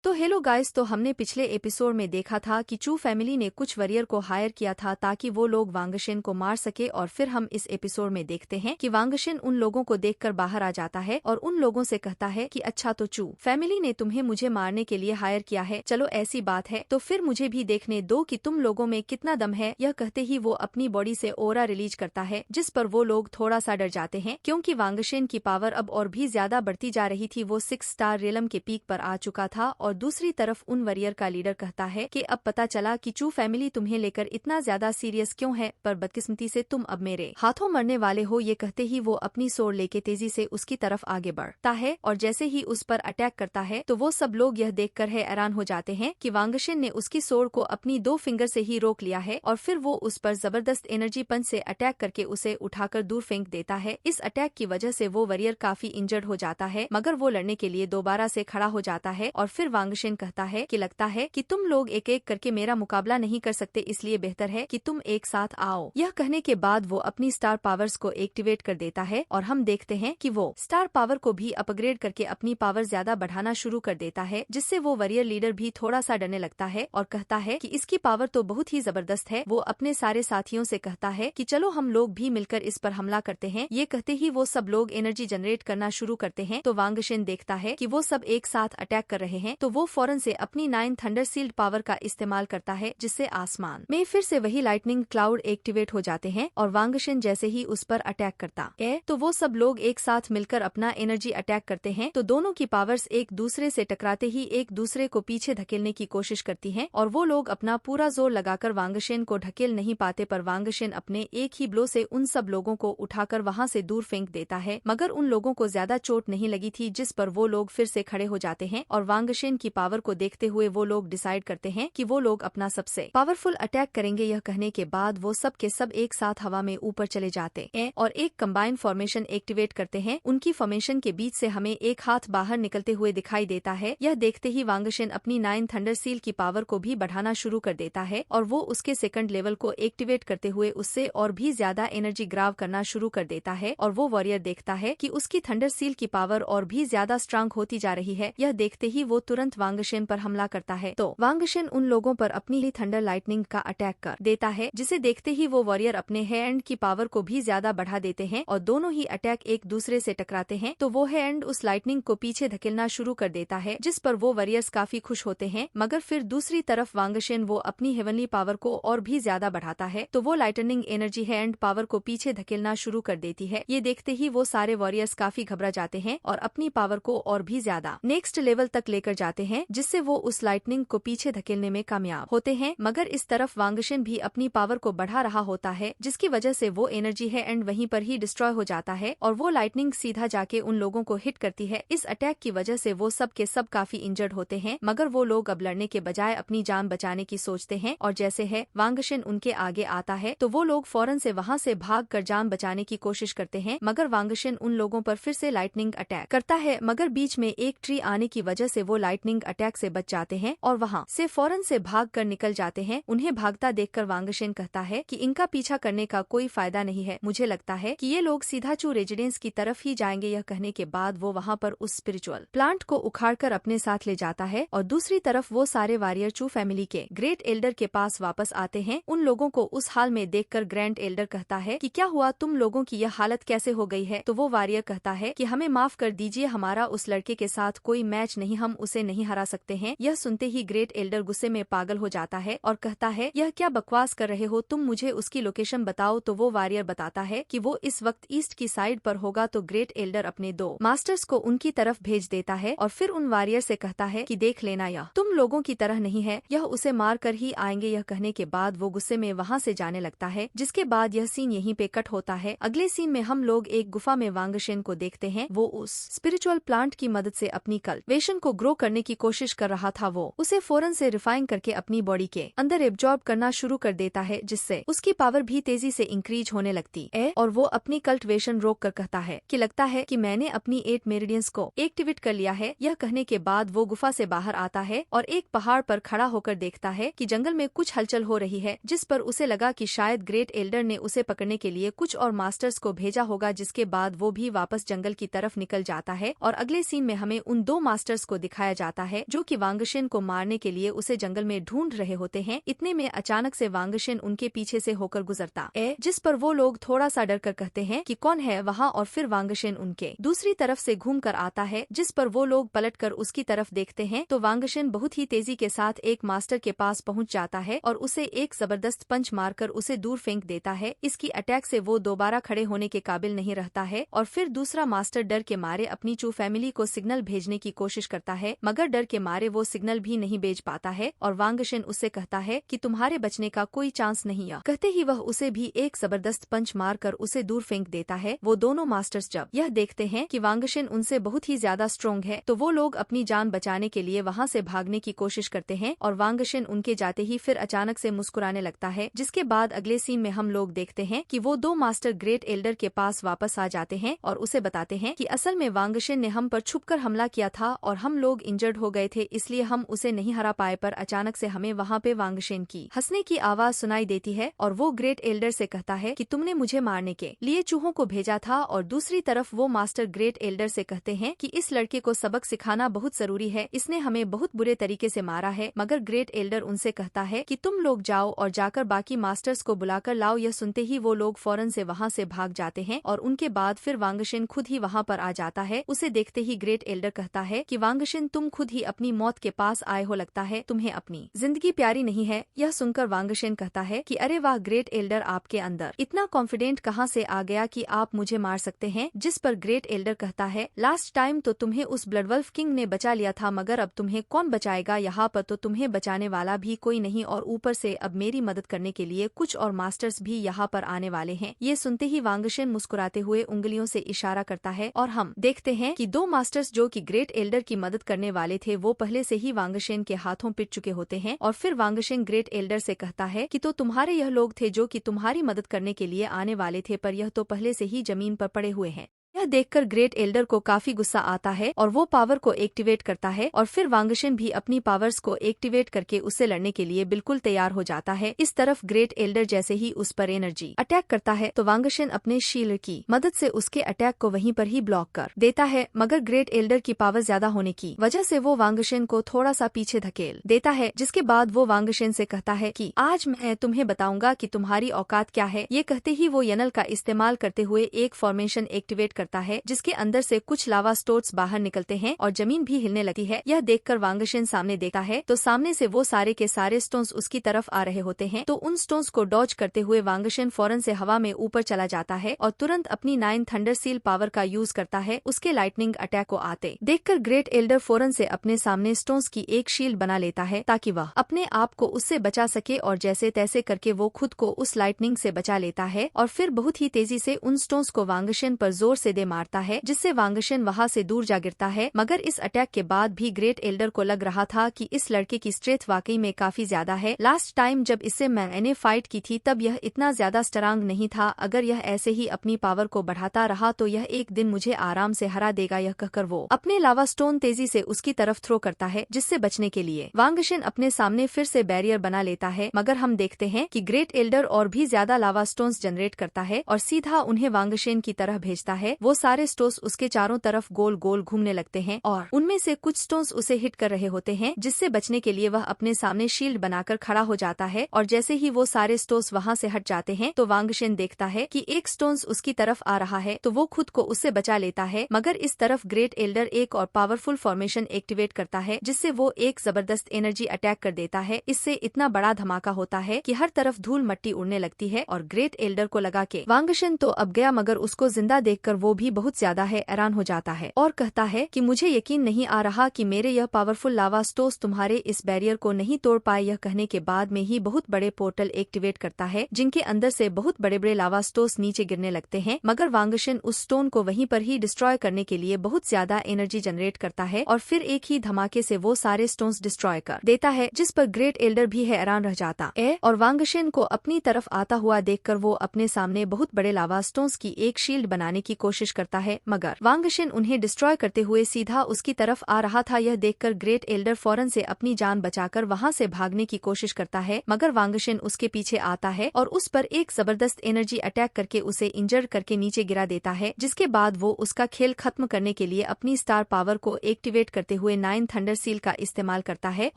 तो hello guys, तो हमने पिछले एपिसोड में देखा था कि चू फैमिली ने कुछ वॉरियर को हायर किया था ताकि वो लोग वांगशेन को मार सके। और फिर हम इस एपिसोड में देखते हैं कि वांगशेन उन लोगों को देखकर बाहर आ जाता है और उन लोगों से कहता है कि अच्छा, तो चू फैमिली ने तुम्हें मुझे मारने के लिए हायर किया है, चलो ऐसी बात है तो फिर मुझे भी देखने दो कि तुम लोगों में कितना दम है। यह कहते ही वो अपनी बॉडी से ओरा रिलीज करता है, जिस पर वो लोग थोड़ा सा डर जाते हैं क्योंकि वांगशेन की पावर अब और भी ज्यादा बढ़ती जा रही थी। वो 6 स्टार रेलम के पीक पर आ चुका था और दूसरी तरफ उन वॉरियर का लीडर कहता है कि अब पता चला कि चू फैमिली तुम्हें लेकर इतना ज्यादा सीरियस क्यों है, पर बदकिस्मती से तुम अब मेरे हाथों मरने वाले हो। ये कहते ही वो अपनी सोर्ड लेके तेजी से उसकी तरफ आगे बढ़ता है और जैसे ही उस पर अटैक करता है तो वो सब लोग यह देखकर हैरान हो जाते हैं कि वांगशेन ने उसकी सोर्ड को अपनी 2 फिंगर से ही रोक लिया है और फिर वो उस पर जबरदस्त एनर्जी पंच से अटैक करके उसे उठाकर दूर फेंक देता है। इस अटैक की वजह से वो वॉरियर काफी इंजर्ड हो जाता है, मगर वो लड़ने के लिए दोबारा से खड़ा हो जाता है और फिर वांगशेन कहता है कि लगता है कि तुम लोग एक एक करके मेरा मुकाबला नहीं कर सकते, इसलिए बेहतर है कि तुम एक साथ आओ। यह कहने के बाद वो अपनी स्टार पावर्स को एक्टिवेट कर देता है और हम देखते हैं कि वो स्टार पावर को भी अपग्रेड करके अपनी पावर ज्यादा बढ़ाना शुरू कर देता है, जिससे वो वॉरियर लीडर भी थोड़ा सा डरने लगता है और कहता है कि इसकी पावर तो बहुत ही जबरदस्त है। वो अपने सारे साथियों से कहता है कि चलो हम लोग भी मिलकर इस पर हमला करते हैं। ये कहते ही वो सब लोग एनर्जी जनरेट करना शुरू करते हैं। तो वांगशेन देखता है कि वो सब एक साथ अटैक कर रहे हैं, तो वो फौरन से अपनी 9 थंडर सील्ड पावर का इस्तेमाल करता है, जिससे आसमान में फिर से वही लाइटनिंग क्लाउड एक्टिवेट हो जाते हैं और वांगशेन जैसे ही उस पर अटैक करता है तो वो सब लोग एक साथ मिलकर अपना एनर्जी अटैक करते हैं। तो दोनों की पावर्स एक दूसरे से टकराते ही एक दूसरे को पीछे धकेलने की कोशिश करती हैं और वो लोग अपना पूरा जोर लगाकर वांगशेन को ढकेल नहीं पाते, पर वांगशेन अपने एक ही ब्लो से उन सब लोगों को उठाकर वहां से दूर फेंक देता है। मगर उन लोगों को ज्यादा चोट नहीं लगी थी, जिस पर वो लोग फिर से खड़े हो जाते हैं और वांगशेन की पावर को देखते हुए वो लोग डिसाइड करते हैं कि वो लोग अपना सबसे पावरफुल अटैक करेंगे। यह कहने के बाद वो सब के सब एक साथ हवा में ऊपर चले जाते हैं और एक कंबाइन फॉर्मेशन एक्टिवेट करते हैं। उनकी फॉर्मेशन के बीच से हमें एक हाथ बाहर निकलते हुए दिखाई देता है। यह देखते ही वांगशेन अपनी 9 थंडर सील की पावर को भी बढ़ाना शुरू कर देता है और वो उसके सेकंड लेवल को एक्टिवेट करते हुए उससे और भी ज्यादा एनर्जी ग्राव करना शुरू कर देता है और वो वॉरियर देखता है कि उसकी थंडर सील की पावर और भी ज्यादा स्ट्रांग होती जा रही है। यह देखते ही वो तुरंत वांगशेन पर हमला करता है, तो वांगशेन उन लोगों पर अपनी ही थंडर लाइटनिंग का अटैक कर देता है, जिसे देखते ही वो वॉरियर अपने हैंड की पावर को भी ज्यादा बढ़ा देते हैं और दोनों ही अटैक एक दूसरे से टकराते हैं। तो वो हैंड उस लाइटनिंग को पीछे धकेलना शुरू कर देता है, जिस पर वो वॉरियर्स काफी खुश होते हैं। मगर फिर दूसरी तरफ वांगशेन वो अपनी हेवनली पावर को और भी ज्यादा बढ़ाता है, तो वो लाइटनिंग एनर्जी हैंड पावर को पीछे धकेलना शुरू कर देती है। ये देखते ही वो सारे वॉरियर्स काफी घबरा जाते हैं और अपनी पावर को और भी ज्यादा नेक्स्ट लेवल तक लेकर जाते हैं, जिससे वो उस लाइटनिंग को पीछे धकेलने में कामयाब होते हैं। मगर इस तरफ वांगशेन भी अपनी पावर को बढ़ा रहा होता है, जिसकी वजह से वो एनर्जी है एंड वहीं पर ही डिस्ट्रॉय हो जाता है और वो लाइटनिंग सीधा जाके उन लोगों को हिट करती है। इस अटैक की वजह से वो सब के सब काफी इंजर्ड होते हैं, मगर वो लोग अब लड़ने के बजाय अपनी जान बचाने की सोचते हैं और जैसे है वांगशेन उनके आगे आता है तो वो लोग फौरन से वहां से भाग कर जान बचाने की कोशिश करते हैं। मगर वांगशेन उन लोगों पर फिर से लाइटनिंग अटैक करता है, मगर बीच में एक ट्री आने की वजह से वो लाइटनिंग अटैक से बच जाते हैं और वहां से फौरन से भाग कर निकल जाते हैं। उन्हें भागता देखकर वांगशेन कहता है कि इनका पीछा करने का कोई फायदा नहीं है, मुझे लगता है कि ये लोग सीधा चू रेजिडेंस की तरफ ही जाएंगे। यह कहने के बाद वो वहां पर उस स्पिरिचुअल प्लांट को उखाड़कर अपने साथ ले जाता है और दूसरी तरफ वो सारे वॉरियर चू फैमिली के ग्रेट एल्डर के पास वापस आते हैं। उन लोगों को उस हाल में देखकर ग्रैंड एल्डर कहता है कि क्या हुआ, तुम लोगों की यह हालत कैसे हो गई है। तो वो वॉरियर कहता है कि हमें माफ कर दीजिए, हमारा उस लड़के के साथ कोई मैच नहीं, हम उसे नहीं हरा सकते हैं। यह सुनते ही ग्रेट एल्डर गुस्से में पागल हो जाता है और कहता है यह क्या बकवास कर रहे हो, तुम मुझे उसकी लोकेशन बताओ। तो वो वॉरियर बताता है कि वो इस वक्त ईस्ट की साइड पर होगा। तो ग्रेट एल्डर अपने 2 मास्टर्स को उनकी तरफ भेज देता है और फिर उन वॉरियर से कहता है कि देख लेना, यह तुम लोगों की तरह नहीं है, यह उसे मार कर ही आएंगे। यह कहने के बाद वो गुस्से में वहाँ से जाने लगता है, जिसके बाद यह सीन यहीं पे कट होता है। अगले सीन में हम लोग एक गुफा में वांगशेन को देखते हैं। वो उस स्पिरिचुअल प्लांट की मदद से अपनी कल्टिवेशन को ग्रो करने की कोशिश कर रहा था। वो उसे फौरन से रिफाइन करके अपनी बॉडी के अंदर एब्जॉर्ब करना शुरू कर देता है, जिससे उसकी पावर भी तेजी से इंक्रीज होने लगती है और वो अपनी कल्टिवेशन रोक कर कहता है कि लगता है कि मैंने अपनी 8 मेरिडियंस को एक्टिवेट कर लिया है। यह कहने के बाद वो गुफा से बाहर आता है और एक पहाड़ पर खड़ा होकर देखता है कि जंगल में कुछ हलचल हो रही है, जिस पर उसे लगा कि शायद ग्रेट एल्डर ने उसे पकड़ने के लिए कुछ और मास्टर्स को भेजा होगा। जिसके बाद वो भी वापस जंगल की तरफ निकल जाता है और अगले सीन में हमें उन 2 मास्टर्स को दिखाया जाता आता है जो कि वांगशन को मारने के लिए उसे जंगल में ढूंढ रहे होते हैं। इतने में अचानक से वांगशन उनके पीछे से होकर गुजरता है, जिस पर वो लोग थोड़ा सा डर कर कहते हैं कि कौन है वहाँ, और फिर वांगशन उनके दूसरी तरफ से घूम कर आता है, जिस पर वो लोग पलट कर उसकी तरफ देखते हैं तो वांगशन बहुत ही तेजी के साथ एक मास्टर के पास पहुँच जाता है और उसे एक जबरदस्त पंच मारकर उसे दूर फेंक देता है। इसकी अटैक से वो दोबारा खड़े होने के काबिल नहीं रहता है और फिर दूसरा मास्टर डर के मारे अपनी चू फैमिली को सिग्नल भेजने की कोशिश करता है, मगर डर के मारे वो सिग्नल भी नहीं भेज पाता है और वांगशन उससे कहता है कि तुम्हारे बचने का कोई चांस नहीं है। कहते ही वह उसे भी एक जबरदस्त पंच मारकर उसे दूर फेंक देता है। वो दोनों मास्टर्स जब यह देखते हैं कि वांगशन उनसे बहुत ही ज्यादा स्ट्रॉन्ग है तो वो लोग अपनी जान बचाने के लिए वहाँ से भागने की कोशिश करते हैं और वांगशन उनके जाते ही फिर अचानक से मुस्कुराने लगता है। जिसके बाद अगले सीन में हम लोग देखते हैं कि वो दो मास्टर ग्रेट एल्डर के पास वापस आ जाते हैं और उसे बताते हैं कि असल में वांगशन ने हम पर छुपकर हमला किया था और हम लोग इंजर्ड हो गए थे, इसलिए हम उसे नहीं हरा पाए। पर अचानक से हमें वहाँ पे वांगशन की हंसने की आवाज सुनाई देती है और वो ग्रेट एल्डर से कहता है कि तुमने मुझे मारने के लिए चूहों को भेजा था। और दूसरी तरफ वो मास्टर ग्रेट एल्डर से कहते हैं कि इस लड़के को सबक सिखाना बहुत जरूरी है, इसने हमें बहुत बुरे तरीके से मारा है। मगर ग्रेट एल्डर उनसे कहता है कि तुम लोग जाओ और जाकर बाकी मास्टर्स को बुलाकर लाओ। यह सुनते ही वो लोग फौरन से वहाँ से भाग जाते हैं और उनके बाद फिर वांगशन खुद ही वहाँ पर आ जाता है। उसे देखते ही ग्रेट एल्डर कहता है कि वांगशन तुम खुद ही अपनी मौत के पास आए हो, लगता है तुम्हें अपनी जिंदगी प्यारी नहीं है। यह सुनकर वांगशन कहता है कि अरे वाह ग्रेट एल्डर, आपके अंदर इतना कॉन्फिडेंट कहाँ से आ गया कि आप मुझे मार सकते हैं। जिस पर ग्रेट एल्डर कहता है लास्ट टाइम तो तुम्हें उस ब्लडवल्फ किंग ने बचा लिया था, मगर अब तुम्हें कौन बचाएगा? यहाँ पर तो तुम्हें बचाने वाला भी कोई नहीं और ऊपर से अब मेरी मदद करने के लिए कुछ और मास्टर्स भी यहाँ पर आने वाले हैं। ये सुनते ही वांगशन मुस्कुराते हुए उंगलियों से इशारा करता है और हम देखते हैं कि दो मास्टर्स जो कि ग्रेट एल्डर की मदद करने वाले थे वो पहले से ही वांगशन के हाथों पिट चुके होते हैं। और फिर वांगशन ग्रेट एल्डर से कहता है कि तो तुम्हारे यह लोग थे जो कि तुम्हारी मदद करने के लिए आने वाले थे, पर यह तो पहले से ही जमीन पर पड़े हुए हैं। यह देखकर ग्रेट एल्डर को काफी गुस्सा आता है और वो पावर को एक्टिवेट करता है और फिर वांगशन भी अपनी पावर्स को एक्टिवेट करके उससे लड़ने के लिए बिल्कुल तैयार हो जाता है। इस तरफ ग्रेट एल्डर जैसे ही उस पर एनर्जी अटैक करता है तो वांगशन अपने शील्ड की मदद से उसके अटैक को वहीं पर ही ब्लॉक कर देता है, मगर ग्रेट एल्डर की पावर ज्यादा होने की वजह से वो वांगशन को थोड़ा सा पीछे धकेल देता है। जिसके बाद वो वांगशन से कहता है कि आज मैं तुम्हें बताऊंगा कि तुम्हारी औकात क्या है। ये कहते ही वो यनल का इस्तेमाल करते हुए एक फॉर्मेशन एक्टिवेट करता है जिसके अंदर से कुछ लावा स्टोन्स बाहर निकलते हैं और जमीन भी हिलने लगती है। यह देखकर वांगशन सामने देखता है तो सामने से वो सारे के सारे स्टोन्स उसकी तरफ आ रहे होते हैं। तो उन स्टोन्स को डॉज करते हुए वांगशन फौरन से हवा में ऊपर चला जाता है और तुरंत अपनी 9 थंडर सील पावर का यूज करता है। उसके लाइटनिंग अटैक को आते देखकर ग्रेट एल्डर फौरन से अपने सामने स्टोन्स की एक शील्ड बना लेता है ताकि वह अपने आप को उससे बचा सके और जैसे तैसे करके वो खुद को उस लाइटनिंग से बचा लेता है और फिर बहुत ही तेजी से उन स्टोन्स को वांगशन पर जोर से दे मारता है जिससे वांगशन वहां से दूर जा गिरता है। मगर इस अटैक के बाद भी ग्रेट एल्डर को लग रहा था कि इस लड़के की स्ट्रेंथ वाकई में काफी ज्यादा है। लास्ट टाइम जब इससे मैंने फाइट की थी तब यह इतना ज्यादा स्ट्रांग नहीं था, अगर यह ऐसे ही अपनी पावर को बढ़ाता रहा तो यह एक दिन मुझे आराम से हरा देगा। यह कहकर वो अपने लावा स्टोन तेजी से उसकी तरफ थ्रो करता है जिससे बचने के लिए वांगशन अपने सामने फिर से बैरियर बना लेता है। मगर हम देखते हैं कि ग्रेट एल्डर और भी ज्यादा लावा स्टोन्स जनरेट करता है और सीधा उन्हें वांगशन की तरह भेजता है। वो सारे स्टोन्स उसके चारों तरफ गोल गोल घूमने लगते हैं और उनमें से कुछ स्टोन्स उसे हिट कर रहे होते हैं जिससे बचने के लिए वह अपने सामने शील्ड बनाकर खड़ा हो जाता है। और जैसे ही वो सारे स्टोन्स वहां से हट जाते हैं तो वांगशन देखता है कि एक स्टोन्स उसकी तरफ आ रहा है तो वो खुद को उससे बचा लेता है। मगर इस तरफ ग्रेट एल्डर एक और पावरफुल फॉर्मेशन एक्टिवेट करता है जिससे वो एक जबरदस्त एनर्जी अटैक कर देता है। इससे इतना बड़ा धमाका होता है कि हर तरफ धूल मट्टी उड़ने लगती है और ग्रेट एल्डर को लगा के वांगशन तो अब गया, मगर उसको जिंदा देखकर वो भी बहुत ज्यादा हैरान हो जाता है और कहता है कि मुझे यकीन नहीं आ रहा कि मेरे यह पावरफुल लावा स्टोन्स तुम्हारे इस बैरियर को नहीं तोड़ पाए। यह कहने के बाद में ही बहुत बड़े पोर्टल एक्टिवेट करता है जिनके अंदर से बहुत बड़े बड़े लावा स्टोन्स नीचे गिरने लगते हैं। मगर वांगशन उस स्टोन को वहीं पर ही डिस्ट्रॉय करने के लिए बहुत ज्यादा एनर्जी जनरेट करता है और फिर एक ही धमाके से वो सारे स्टोन्स डिस्ट्रॉय कर देता है, जिस पर ग्रेट एल्डर भी हैरान रह जाता है और वांगशन को अपनी तरफ आता हुआ देखकर वो अपने सामने बहुत बड़े लावा स्टोन्स की एक शील्ड बनाने की कोशिश कोशिश करता है, मगर वांगशन उन्हें डिस्ट्रॉय करते हुए सीधा उसकी तरफ आ रहा था। यह देखकर ग्रेट एल्डर फौरन से अपनी जान बचाकर वहां से भागने की कोशिश करता है, मगर वांगशन उसके पीछे आता है और उस पर एक जबरदस्त एनर्जी अटैक करके उसे इंजर्ड करके नीचे गिरा देता है, जिसके बाद वो उसका खेल खत्म करने के लिए अपनी स्टार पावर को एक्टिवेट करते हुए 9 थंडर सील का इस्तेमाल करता है।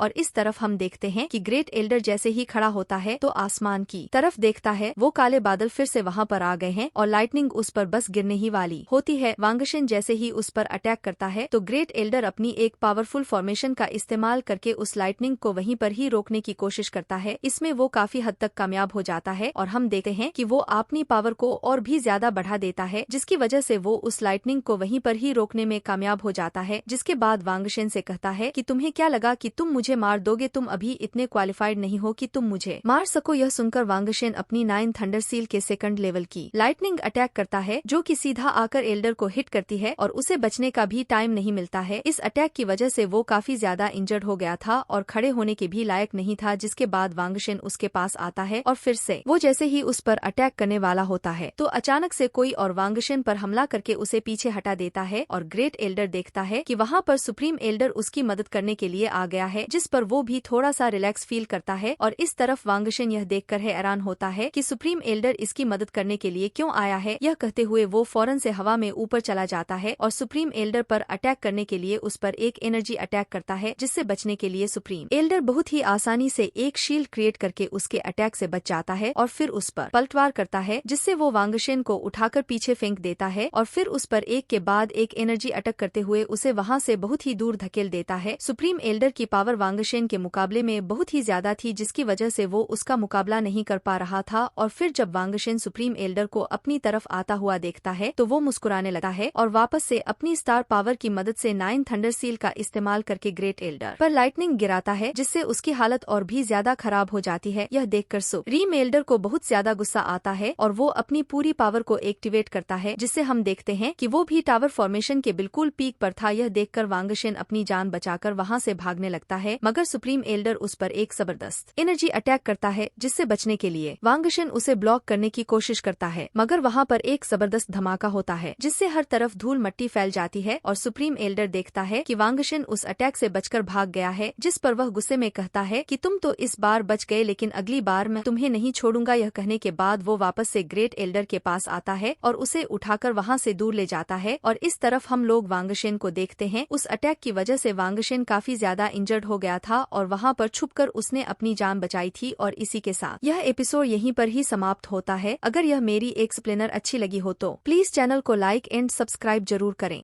और इस तरफ हम देखते हैं कि ग्रेट एल्डर जैसे ही खड़ा होता है तो आसमान की तरफ देखता है, वो काले बादल फिर से वहां पर आ गए हैं और लाइटनिंग उस पर बस गिरने ही वाली होती है। वांगशन जैसे ही उस पर अटैक करता है तो ग्रेट एल्डर अपनी एक पावरफुल फॉर्मेशन का इस्तेमाल करके उस लाइटनिंग को वहीं पर ही रोकने की कोशिश करता है। इसमें वो काफी हद तक कामयाब हो जाता है और हम देखते हैं कि वो अपनी पावर को और भी ज्यादा बढ़ा देता है, जिसकी वजह से वो उस लाइटनिंग को वहीं पर ही रोकने में कामयाब हो जाता है। जिसके बाद वांगशन से कहता है कि तुम्हें क्या लगा कि तुम मुझे मार दोगे, तुम अभी इतने क्वालिफाइड नहीं हो कि तुम मुझे मार सको। यह सुनकर वांगशन अपनी 9 थंडर सील के सेकंड लेवल की लाइटनिंग अटैक करता है, जो कि सीधा आकर एल्डर को हिट करती है और उसे बचने का भी टाइम नहीं मिलता है। इस अटैक की वजह से वो काफी ज्यादा इंजर्ड हो गया था और खड़े होने के भी लायक नहीं था। जिसके बाद वांगशन उसके पास आता है और फिर से वो जैसे ही उस पर अटैक करने वाला होता है तो अचानक से कोई और वांगशन पर हमला करके उसे पीछे हटा देता है और ग्रेट एल्डर देखता है कि वहाँ पर सुप्रीम एल्डर उसकी मदद करने के लिए आ गया है, जिस पर वो भी थोड़ा सा रिलैक्स फील करता है। और इस तरफ वांगशन यह देखकर हैरान होता है कि सुप्रीम एल्डर इसकी मदद करने के लिए क्यों आया है। यह कहते हुए वो फौरन से हवा में ऊपर चला जाता है और सुप्रीम एल्डर पर अटैक करने के लिए उस पर एक एनर्जी अटैक करता है, जिससे बचने के लिए सुप्रीम एल्डर बहुत ही आसानी से एक शील्ड क्रिएट करके उसके अटैक से बच जाता है और फिर उस पर पलटवार करता है, जिससे वो वांगशन को उठाकर पीछे फेंक देता है और फिर उस पर एक के बाद एक एनर्जी अटैक करते हुए उसे वहां से बहुत ही दूर धकेल देता है। सुप्रीम एल्डर की पावर वांगशन के मुकाबले में बहुत ही ज्यादा थी, जिसकी वजह से वो उसका मुकाबला नहीं कर पा रहा था। और फिर जब वांगशन सुप्रीम एल्डर को अपनी तरफ आता हुआ देखता है तो वो मुस्कुराने लगता है और वापस से अपनी स्टार पावर की मदद से 9 थंडर सील का इस्तेमाल करके ग्रेट एल्डर पर लाइटनिंग गिराता है, जिससे उसकी हालत और भी ज्यादा खराब हो जाती है। यह देखकर सुप्रीम एल्डर को बहुत ज्यादा गुस्सा आता है और वो अपनी पूरी पावर को एक्टिवेट करता है, जिससे हम देखते हैं कि वो भी टावर फॉर्मेशन के बिल्कुल पीक पर था। यह देखकर वांगशन अपनी जान बचाकर वहां से भागने लगता है, मगर सुप्रीम एल्डर उस पर एक जबरदस्त एनर्जी अटैक करता है, जिससे बचने के लिए वांगशन उसे ब्लॉक करने की कोशिश करता है, मगर वहां पर एक जबरदस्त धमाका होता है, जिससे हर तरफ धूल मट्टी फैल जाती है और सुप्रीम एल्डर देखता है कि वांगशन उस अटैक से बचकर भाग गया है, जिस पर वह गुस्से में कहता है कि तुम तो इस बार बच गए, लेकिन अगली बार मैं तुम्हें नहीं छोड़ूंगा। यह कहने के बाद वो वापस से ग्रेट एल्डर के पास आता है और उसे उठाकर वहां से दूर ले जाता है। और इस तरफ हम लोग वांगशन को देखते हैं। उस अटैक की वजह से वांगशन काफी ज्यादा इंजर्ड हो गया था और वहां पर छुपकर उसने अपनी जान बचाई थी। और इसी के साथ यह एपिसोड यहीं पर ही समाप्त होता है। अगर यह मेरी एक्सप्लेनर अच्छी लगी हो तो प्लीज चैनल को लाइक एंड सब्सक्राइब जरूर करें।